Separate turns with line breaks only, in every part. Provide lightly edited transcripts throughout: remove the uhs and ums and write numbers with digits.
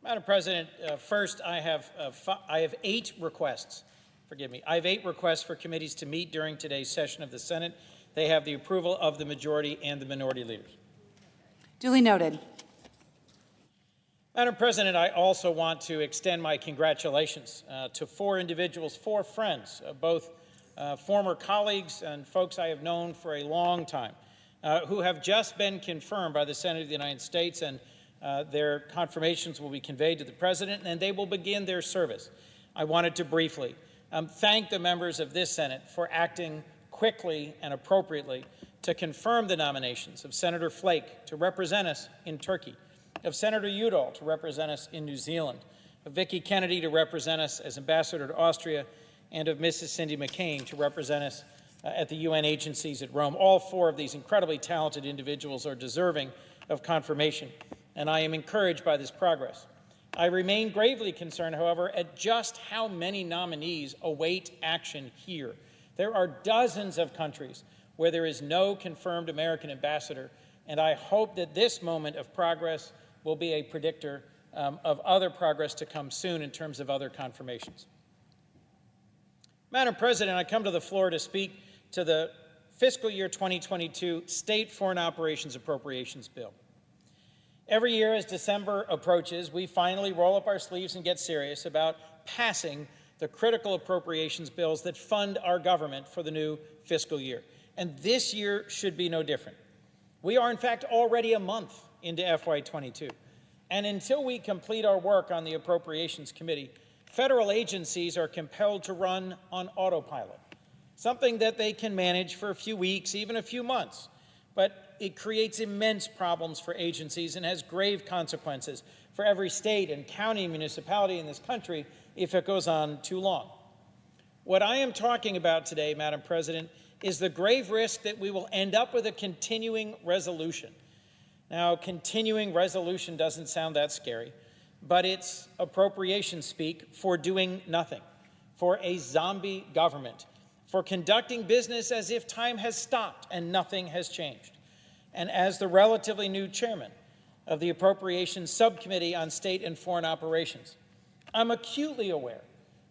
Madam President, first I have 8 requests. Forgive me. I have 8 requests for committees to meet during today's session of the Senate. They have the approval of the majority and the minority leaders.
Duly noted.
Madam President, I also want to extend my congratulations to 4 individuals, 4 friends, both former colleagues and folks I have known for a long time, who have just been confirmed by the Senate of the United States, and their confirmations will be conveyed to the President, and they will begin their service. I wanted to briefly thank the members of this Senate for acting quickly and appropriately to confirm the nominations of Senator Flake to represent us in Turkey, of Senator Udall to represent us in New Zealand, of Vicki Kennedy to represent us as Ambassador to Austria, and of Mrs. Cindy McCain to represent us at the UN agencies at Rome. All 4 of these incredibly talented individuals are deserving of confirmation, and I am encouraged by this progress. I remain gravely concerned, however, at just how many nominees await action here. There are dozens of countries where there is no confirmed American ambassador, and I hope that this moment of progress will be a predictor of other progress to come soon in terms of other confirmations. Madam President, I come to the floor to speak to the fiscal year 2022 State Foreign Operations Appropriations Bill. Every year as December approaches, we finally roll up our sleeves and get serious about passing the critical appropriations bills that fund our government for the new fiscal year. And this year should be no different. We are, in fact, already a month into FY22. And until we complete our work on the Appropriations Committee, federal agencies are compelled to run on autopilot, something that they can manage for a few weeks, even a few months. But it creates immense problems for agencies and has grave consequences for every state and county and municipality in this country if it goes on too long. What I am talking about today, Madam President, is the grave risk that we will end up with a continuing resolution. Now, continuing resolution doesn't sound that scary, but it's appropriation speak for doing nothing, for a zombie government, for conducting business as if time has stopped and nothing has changed. And as the relatively new chairman of the Appropriations Subcommittee on State and Foreign Operations, I'm acutely aware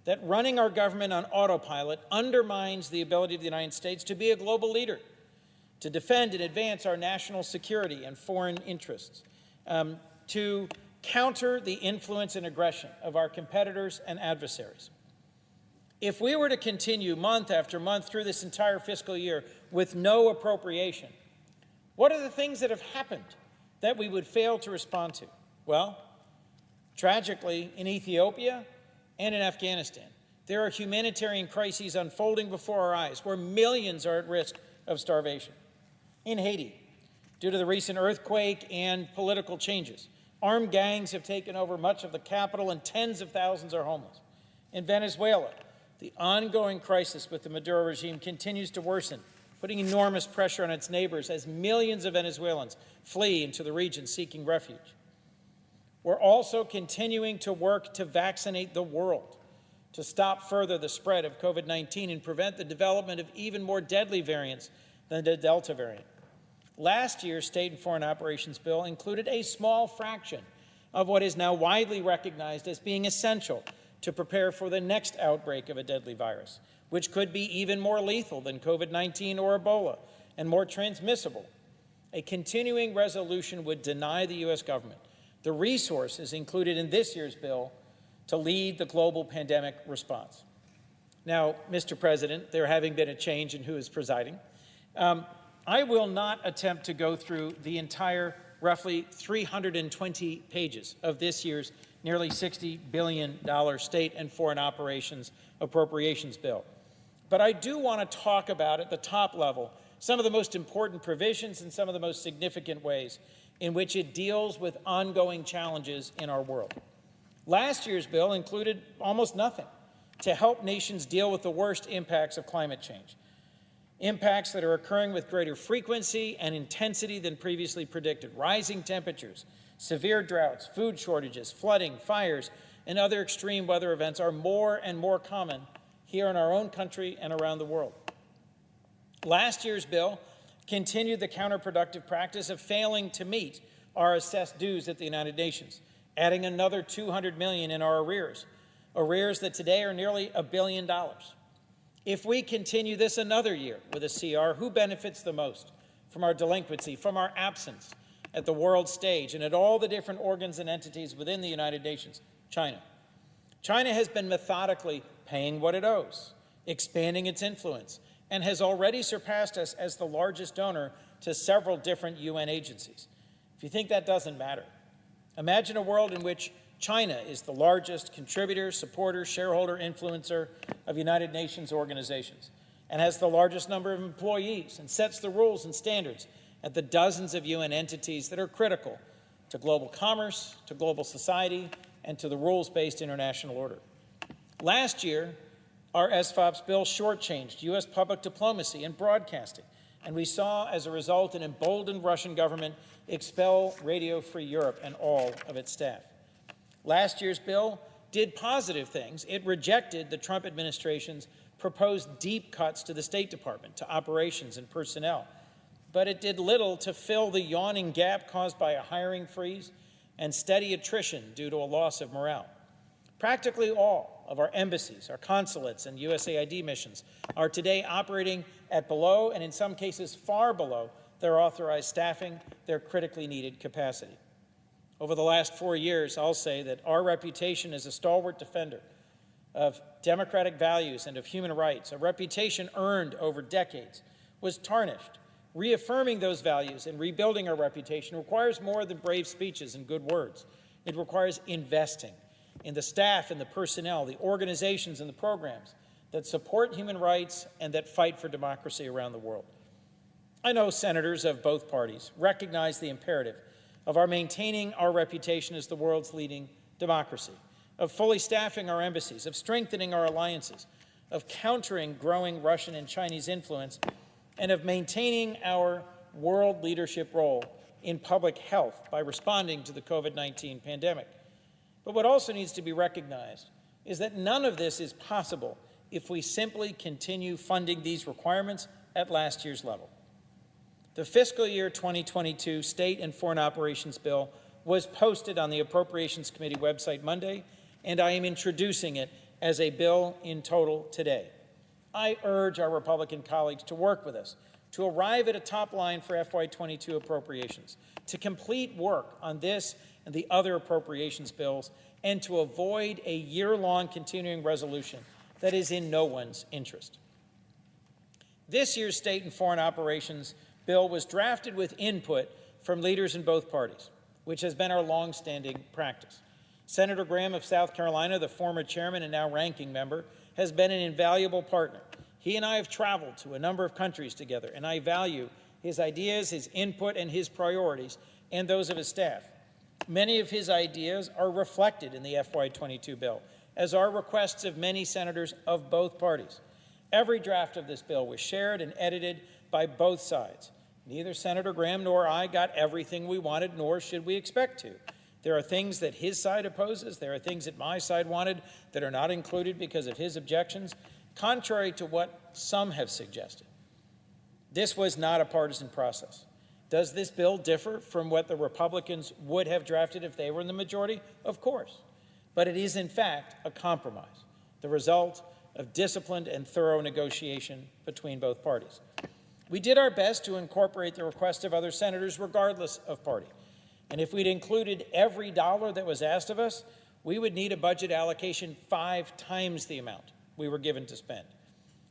that running our government on autopilot undermines the ability of the United States to be a global leader, to defend and advance our national security and foreign interests, to counter the influence and aggression of our competitors and adversaries. If we were to continue month after month through this entire fiscal year with no appropriation, what are the things that have happened that we would fail to respond to? Well, tragically, in Ethiopia and in Afghanistan, there are humanitarian crises unfolding before our eyes where millions are at risk of starvation. In Haiti, due to the recent earthquake and political changes, armed gangs have taken over much of the capital and tens of thousands are homeless. In Venezuela, the ongoing crisis with the Maduro regime continues to worsen, putting enormous pressure on its neighbors as millions of Venezuelans flee into the region seeking refuge. We're also continuing to work to vaccinate the world, to stop further the spread of COVID-19 and prevent the development of even more deadly variants than the Delta variant. Last year's State and Foreign Operations Bill included a small fraction of what is now widely recognized as being essential to prepare for the next outbreak of a deadly virus, which could be even more lethal than COVID-19 or Ebola and more transmissible. A continuing resolution would deny the U.S. government the resources included in this year's bill to lead the global pandemic response. Now, Mr. President, there having been a change in who is presiding, I will not attempt to go through the entire roughly 320 pages of this year's nearly $60 billion State and Foreign Operations Appropriations Bill. But I do want to talk about, at the top level, some of the most important provisions and some of the most significant ways in which it deals with ongoing challenges in our world. Last year's bill included almost nothing to help nations deal with the worst impacts of climate change, impacts that are occurring with greater frequency and intensity than previously predicted. Rising temperatures, severe droughts, food shortages, flooding, fires, and other extreme weather events are more and more common here in our own country and around the world. Last year's bill continued the counterproductive practice of failing to meet our assessed dues at the United Nations, adding another $200 million in our arrears that today are nearly $1 billion. If we continue this another year with a CR, who benefits the most from our delinquency, from our absence at the world stage and at all the different organs and entities within the United Nations? China. China has been methodically paying what it owes, expanding its influence, and has already surpassed us as the largest donor to several different UN agencies. If you think that doesn't matter, imagine a world in which China is the largest contributor, supporter, shareholder, influencer of United Nations organizations and has the largest number of employees and sets the rules and standards at the dozens of UN entities that are critical to global commerce, to global society, and to the rules-based international order. Last year, our SFOPS bill shortchanged U.S. public diplomacy and broadcasting, and we saw, as a result, an emboldened Russian government expel Radio Free Europe and all of its staff. Last year's bill did positive things. It rejected the Trump administration's proposed deep cuts to the State Department, to operations and personnel. But it did little to fill the yawning gap caused by a hiring freeze and steady attrition due to a loss of morale. Practically all of our embassies, our consulates, and USAID missions are today operating at below, and in some cases far below, their authorized staffing, their critically needed capacity. Over the last 4 years, I'll say that our reputation as a stalwart defender of democratic values and of human rights, a reputation earned over decades, was tarnished. Reaffirming those values and rebuilding our reputation requires more than brave speeches and good words. It requires investing in the staff and the personnel, the organizations and the programs that support human rights and that fight for democracy around the world. I know senators of both parties recognize the imperative of our maintaining our reputation as the world's leading democracy, of fully staffing our embassies, of strengthening our alliances, of countering growing Russian and Chinese influence, and of maintaining our world leadership role in public health by responding to the COVID-19 pandemic. But what also needs to be recognized is that none of this is possible if we simply continue funding these requirements at last year's level. The fiscal year 2022 State and Foreign Operations Bill was posted on the Appropriations Committee website Monday, and I am introducing it as a bill in total today. I urge our Republican colleagues to work with us to arrive at a top line for FY22 appropriations, to complete work on this and the other appropriations bills, and to avoid a year-long continuing resolution that is in no one's interest. This year's State and Foreign Operations bill was drafted with input from leaders in both parties, which has been our long-standing practice. Senator Graham of South Carolina, the former chairman and now ranking member, has been an invaluable partner. He and I have traveled to a number of countries together, and I value his ideas, his input, and his priorities, and those of his staff. Many of his ideas are reflected in the FY22 bill, as are requests of many senators of both parties. Every draft of this bill was shared and edited by both sides. Neither Senator Graham nor I got everything we wanted, nor should we expect to. There are things that his side opposes. There are things that my side wanted that are not included because of his objections, contrary to what some have suggested. This was not a partisan process. Does this bill differ from what the Republicans would have drafted if they were in the majority? Of course. But it is, in fact, a compromise, the result of disciplined and thorough negotiation between both parties. We did our best to incorporate the request of other senators regardless of party. And if we'd included every dollar that was asked of us, we would need a budget allocation 5 times the amount we were given to spend.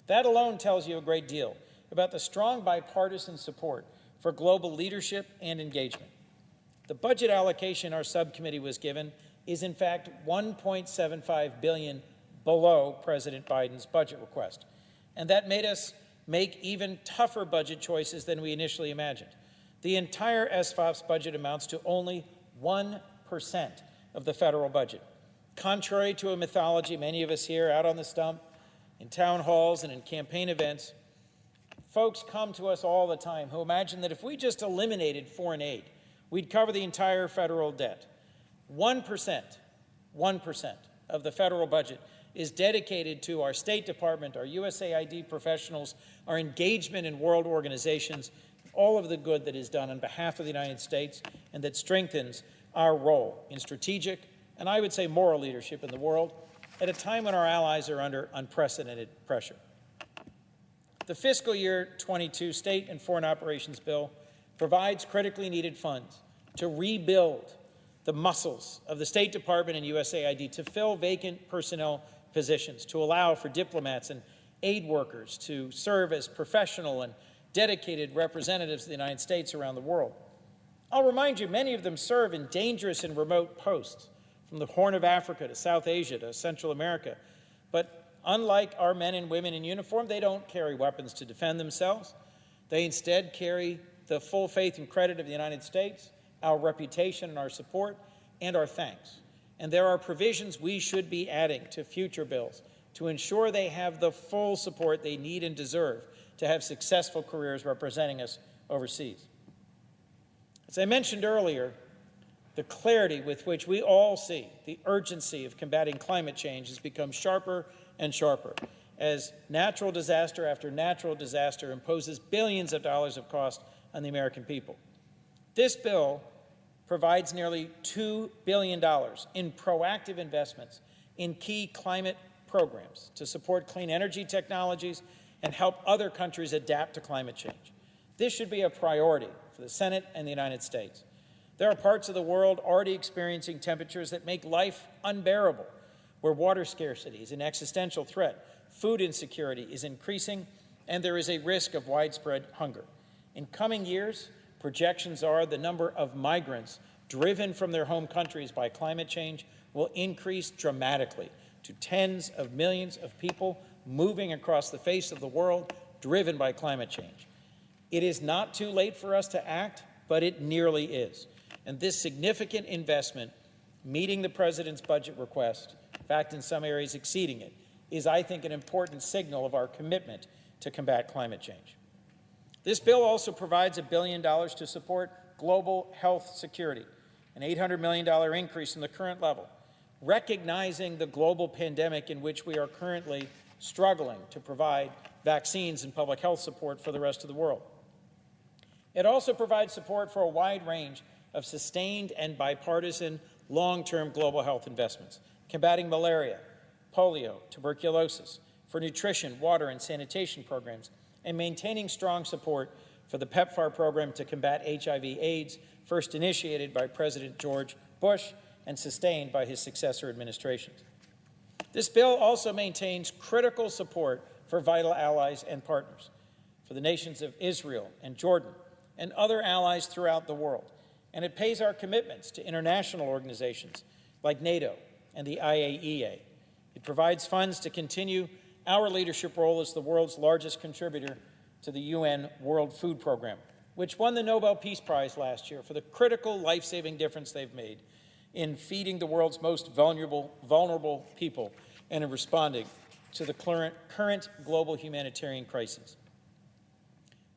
That alone tells you a great deal about the strong bipartisan support for global leadership and engagement. The budget allocation our subcommittee was given is in fact $1.75 billion below President Biden's budget request. And that made us make even tougher budget choices than we initially imagined. The entire SFOPS budget amounts to only 1% of the federal budget. Contrary to a mythology many of us hear out on the stump, in town halls and in campaign events, folks come to us all the time who imagine that if we just eliminated foreign aid, we'd cover the entire federal debt. 1% of the federal budget is dedicated to our State Department, our USAID professionals, our engagement in world organizations, all of the good that is done on behalf of the United States and that strengthens our role in strategic and I would say moral leadership in the world at a time when our allies are under unprecedented pressure. The fiscal year 22 State and Foreign Operations Bill provides critically needed funds to rebuild the muscles of the State Department and USAID to fill vacant personnel positions, to allow for diplomats and aid workers to serve as professional and dedicated representatives of the United States around the world. I'll remind you, many of them serve in dangerous and remote posts, from the Horn of Africa to South Asia to Central America. But unlike our men and women in uniform, they don't carry weapons to defend themselves. They instead carry the full faith and credit of the United States, our reputation and our support, and our thanks. And there are provisions we should be adding to future bills to ensure they have the full support they need and deserve to have successful careers representing us overseas. As I mentioned earlier, the clarity with which we all see the urgency of combating climate change has become sharper and sharper as natural disaster after natural disaster imposes billions of dollars of cost on the American people. This bill provides nearly $2 billion in proactive investments in key climate programs to support clean energy technologies and help other countries adapt to climate change. This should be a priority for the Senate and the United States. There are parts of the world already experiencing temperatures that make life unbearable, where water scarcity is an existential threat, food insecurity is increasing, and there is a risk of widespread hunger. In coming years, projections are the number of migrants driven from their home countries by climate change will increase dramatically to tens of millions of people moving across the face of the world driven by climate change. It is not too late for us to act, but it nearly is. And this significant investment, meeting the President's budget request, in fact, in some areas exceeding it, is, I think, an important signal of our commitment to combat climate change. This bill also provides $1 billion to support global health security, an $800 million increase in the current level, recognizing the global pandemic in which we are currently struggling to provide vaccines and public health support for the rest of the world. It also provides support for a wide range of sustained and bipartisan long-term global health investments, combating malaria, polio, tuberculosis, for nutrition, water, and sanitation programs, and maintaining strong support for the PEPFAR program to combat HIV/AIDS, first initiated by President George Bush and sustained by his successor administrations. This bill also maintains critical support for vital allies and partners, for the nations of Israel and Jordan and other allies throughout the world. And it pays our commitments to international organizations like NATO and the IAEA. It provides funds to continue our leadership role as the world's largest contributor to the UN World Food Program, which won the Nobel Peace Prize last year for the critical life-saving difference they've made in feeding the world's most vulnerable people and in responding to the current global humanitarian crises.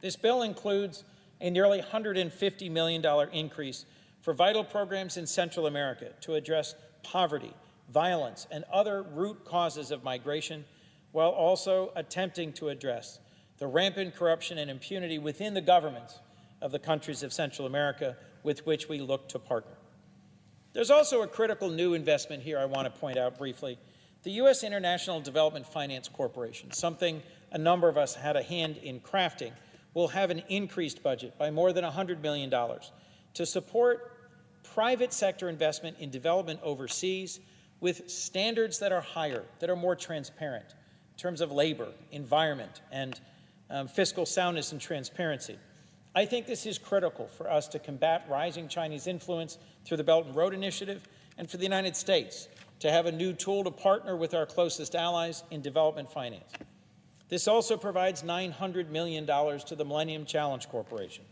This bill includes a nearly $150 million increase for vital programs in Central America to address poverty, violence, and other root causes of migration, while also attempting to address the rampant corruption and impunity within the governments of the countries of Central America with which we look to partner. There's also a critical new investment here I want to point out briefly. The U.S. International Development Finance Corporation, something a number of us had a hand in crafting, will have an increased budget by more than $100 million to support private sector investment in development overseas with standards that are higher, that are more transparent in terms of labor, environment, and fiscal soundness and transparency. I think this is critical for us to combat rising Chinese influence through the Belt and Road Initiative, and for the United States to have a new tool to partner with our closest allies in development finance. This also provides $900 million to the Millennium Challenge Corporation,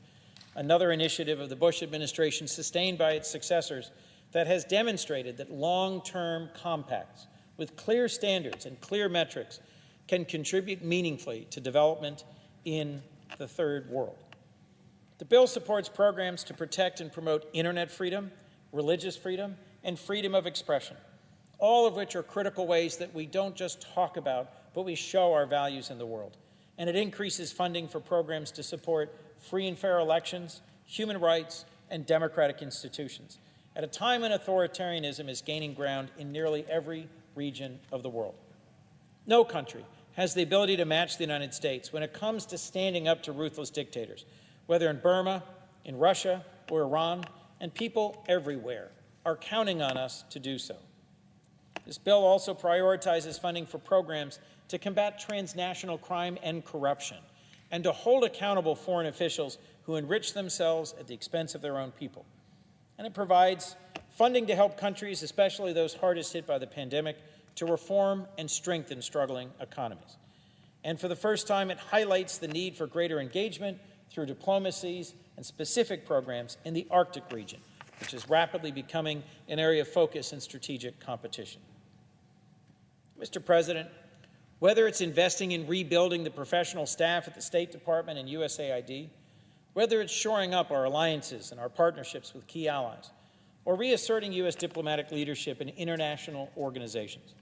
another initiative of the Bush administration sustained by its successors that has demonstrated that long-term compacts with clear standards and clear metrics can contribute meaningfully to development in the third world. The bill supports programs to protect and promote internet freedom, religious freedom, and freedom of expression, all of which are critical ways that we don't just talk about, but we show our values in the world. And it increases funding for programs to support free and fair elections, human rights, and democratic institutions. at a time when authoritarianism is gaining ground in nearly every region of the world. No country has the ability to match the United States when it comes to standing up to ruthless dictators, whether in Burma, in Russia, or Iran, and people everywhere are counting on us to do so. This bill also prioritizes funding for programs to combat transnational crime and corruption, and to hold accountable foreign officials who enrich themselves at the expense of their own people. And it provides funding to help countries, especially those hardest hit by the pandemic, to reform and strengthen struggling economies. And for the first time, it highlights the need for greater engagement through diplomacies and specific programs in the Arctic region, which is rapidly becoming an area of focus and strategic competition. Mr. President, whether it's investing in rebuilding the professional staff at the State Department and USAID, whether it's shoring up our alliances and our partnerships with key allies, or reasserting U.S. diplomatic leadership in international organizations,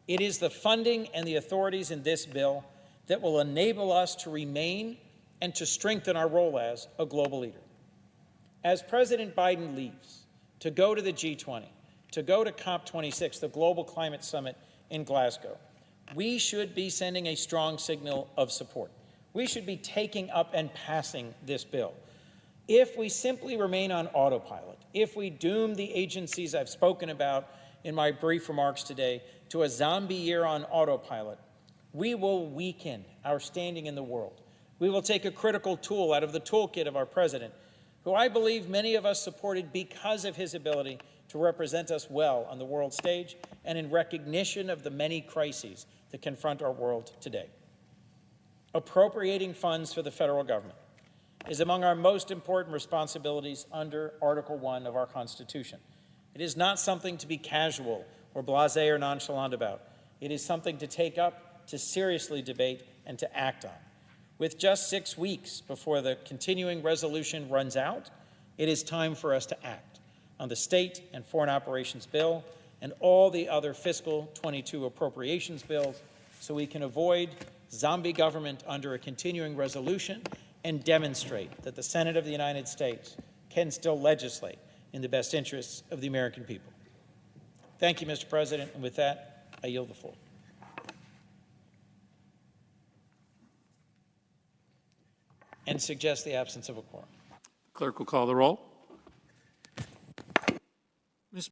it is the funding and the authorities in this bill that will enable us to remain and to strengthen our role as a global leader. As President Biden leaves to go to the G20, to go to COP26, the Global Climate Summit in Glasgow, we should be sending a strong signal of support. We should be taking up and passing this bill. If we simply remain on autopilot, if we doom the agencies I've spoken about in my brief remarks today to a zombie year on autopilot, we will weaken our standing in the world. We will take a critical tool out of the toolkit of our president, who I believe many of us supported because of his ability to represent us well on the world stage and in recognition of the many crises that confront our world today. Appropriating funds for the federal government is among our most important responsibilities under Article 1 of our Constitution. It is not something to be casual or blasé or nonchalant about. It is something to take up, to seriously debate, and to act on. With just 6 weeks before the continuing resolution runs out, it is time for us to act on the State and Foreign Operations Bill and all the other fiscal 22 appropriations bills so we can avoid zombie government under a continuing resolution and demonstrate that the Senate of the United States can still legislate in the best interests of the American people. Thank you, Mr. President, and with that, I yield the floor. And suggest the absence of a quorum.
Clerk will call the roll.